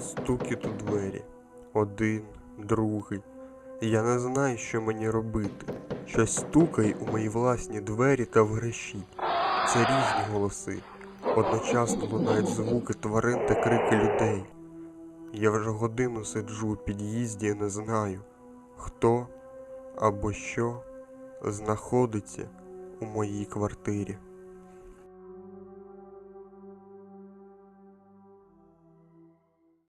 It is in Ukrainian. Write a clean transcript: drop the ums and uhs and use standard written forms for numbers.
Стукіт у двері. Один, другий. Я не знаю, що мені робити. Щось стукає у мої власні двері та вгрещить. Це різні голоси. Одночасно лунають звуки тварин та крики людей. Я вже годину сиджу у під'їзді і не знаю, хто або що знаходиться у моїй квартирі.